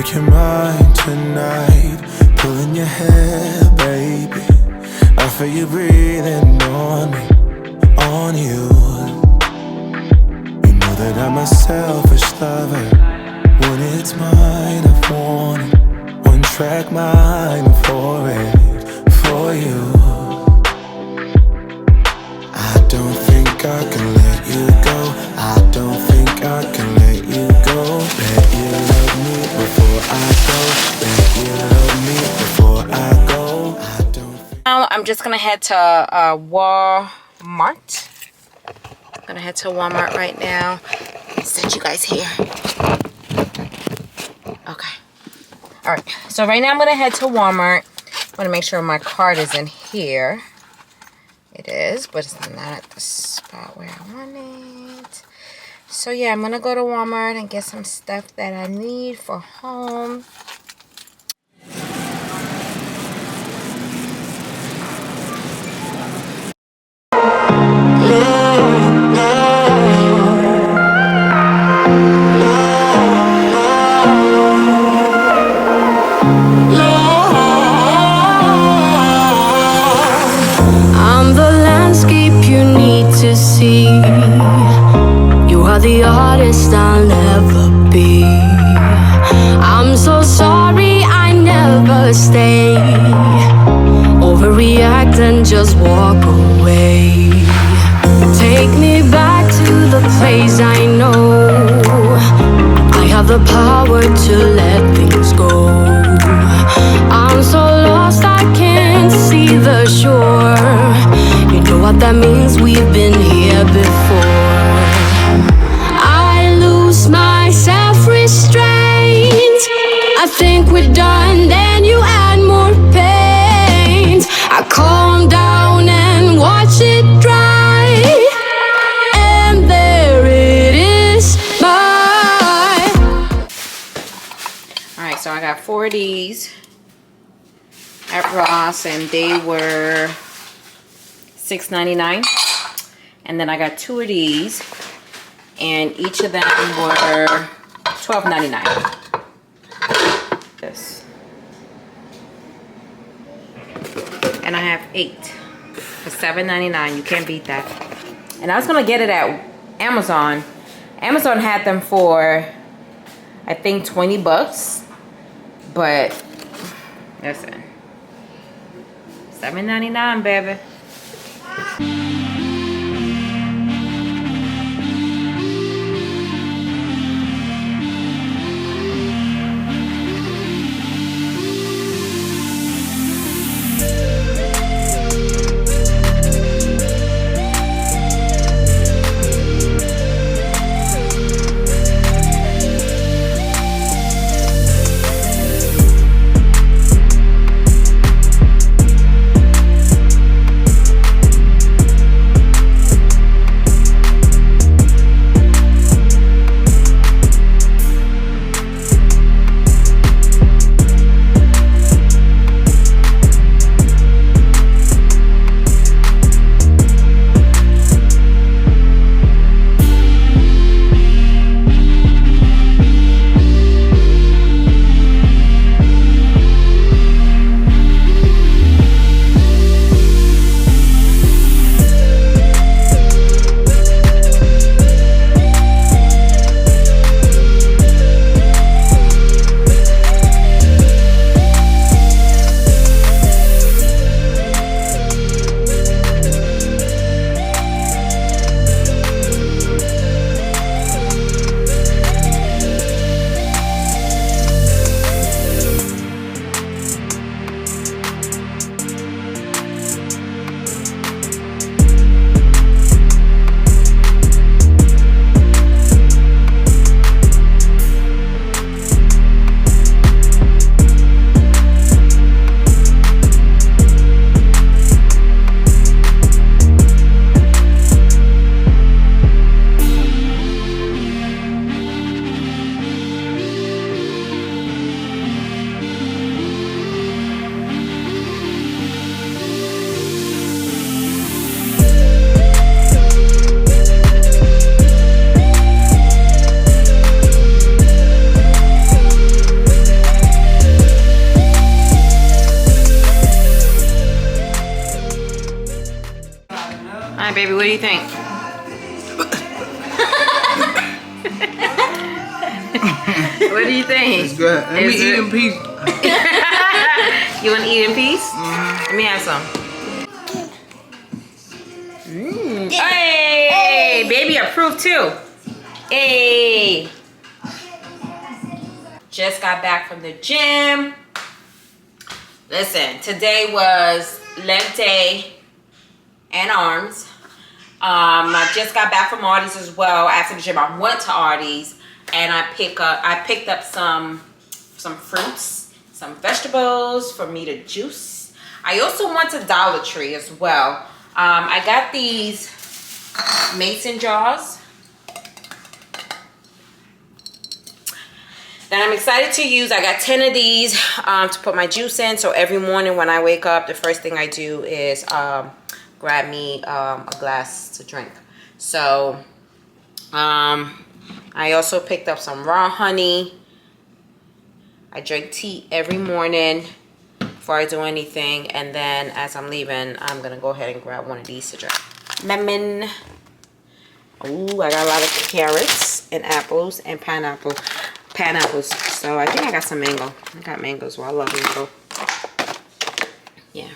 make you mine tonight. Pulling your hair, baby. I feel you breathing on me, on you. You know that I'm a selfish lover. When it's mine, I want it. One track mind for it, for you. I don't think I can let you go. I don't think I can let you go. Let you love me before I go. Let you love me before I go. I don't think. Now I'm just gonna head to Walmart. I'm gonna head to Walmart right now. Send you guys here. Okay. All right. So right now I'm gonna head to Walmart. I want to make sure my card is in here. It is, but it's not at the spot where I want it. So yeah, I'm gonna go to Walmart and get some stuff that I need for home. I'm the landscape you need to see. You are the artist I'll never be. I'm so sorry I never stay. Overreact and just walk away. Take me back to the place I know. I have the power to let things go. I'm so lost I can't see the shore. You know what that means, we've been here before. I lose my self-restraint. I think we're done, then you add more paint. I calm down and watch it dry. And there it is, bye. All right, so I got 4 of these at Ross, and they were $6.99. And then I got 2 of these, and each of them were $12.99. This. And I have 8 for $7.99. You can't beat that. And I was gonna get it at Amazon. Amazon had them for, I think, 20 bucks. But listen, $7.99, baby. baby, what do you think? What do you think? It's good. Let me eat in peace. You want to eat in peace? Let me have some. Hey, baby approved too. Hey. Just got back from the gym. Listen, today was leg day and arms. I just got back from Artie's as well. After the gym, I went to Artie's and I picked up some fruits, some vegetables for me to juice. I also went to Dollar Tree as well. I got these mason jars that I'm excited to use. I got 10 of these to put my juice in. So every morning when I wake up, the first thing I do is grab me a glass to drink. So I also picked up some raw honey. I drink tea every morning before I do anything. And then as I'm leaving, I'm gonna go ahead and grab one of these to drink. Lemon. Ooh, I got a lot of carrots and apples and pineapples. So I think I got some mango. I got mangoes. Well, I love mango. Yeah.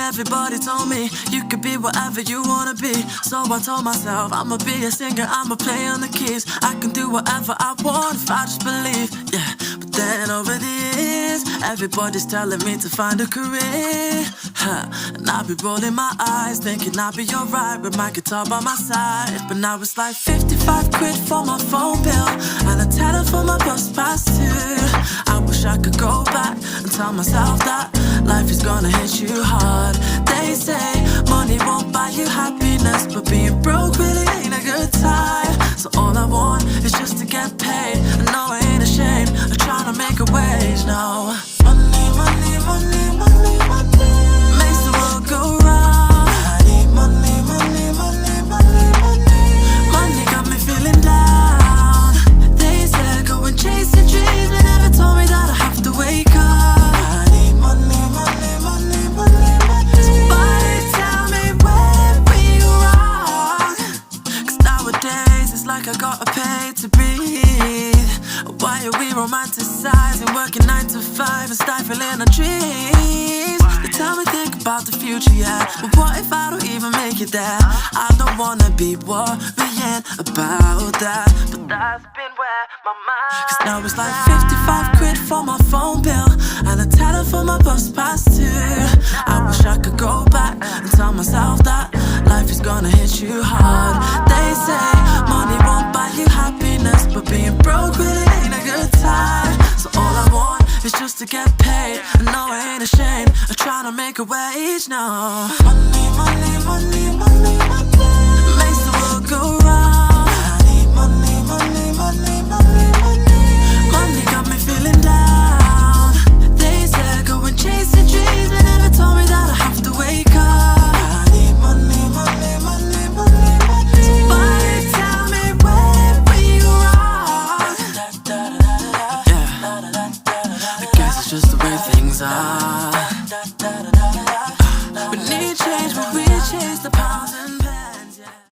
Everybody told me you could be whatever you wanna be. So I told myself I'ma be a singer, I'ma play on the keys. I can do whatever I want if I just believe, yeah. But then over the years, everybody's telling me to find a career, and I'll be rolling my eyes, thinking I'll be alright with my guitar by my side. But now it's like 55 quid for my phone bill and a tenner for my bus pass too. I wish I could go back and tell myself that life is gonna hit you hard. They say money won't buy you happiness, but being broke really ain't a good time. So all I want is just to get paid. I know I ain't ashamed of trying to make a wage, no. Money, money, money, money, money makes the world go round. I need money, money, money, money, money. Money got me feeling down. They said go and chase your dreams, but never told me that I have to wake up. I gotta pay to breathe. Why are we romanticizing, working 9 to 5 and stifling our dreams? They tell me think about the future, yeah, but what if I don't even make it there? I don't wanna be worrying about that, but that's been where my mind. Cause now it's like 55 quid for my phone bill and a tenner for my bus pass too. I wish I could go back and tell myself that life is gonna hit you hard. They say money won't buy you happiness, but being broke really ain't a good time. So all I want is just to get paid. I know I ain't ashamed of trying to make a wage, no. Money, money, money, money, money makes the world go round. I need money, money, money, money, money. Money got me feeling down. They said go and chase your dreams, but never told me that I have to wake up. Just the way things are.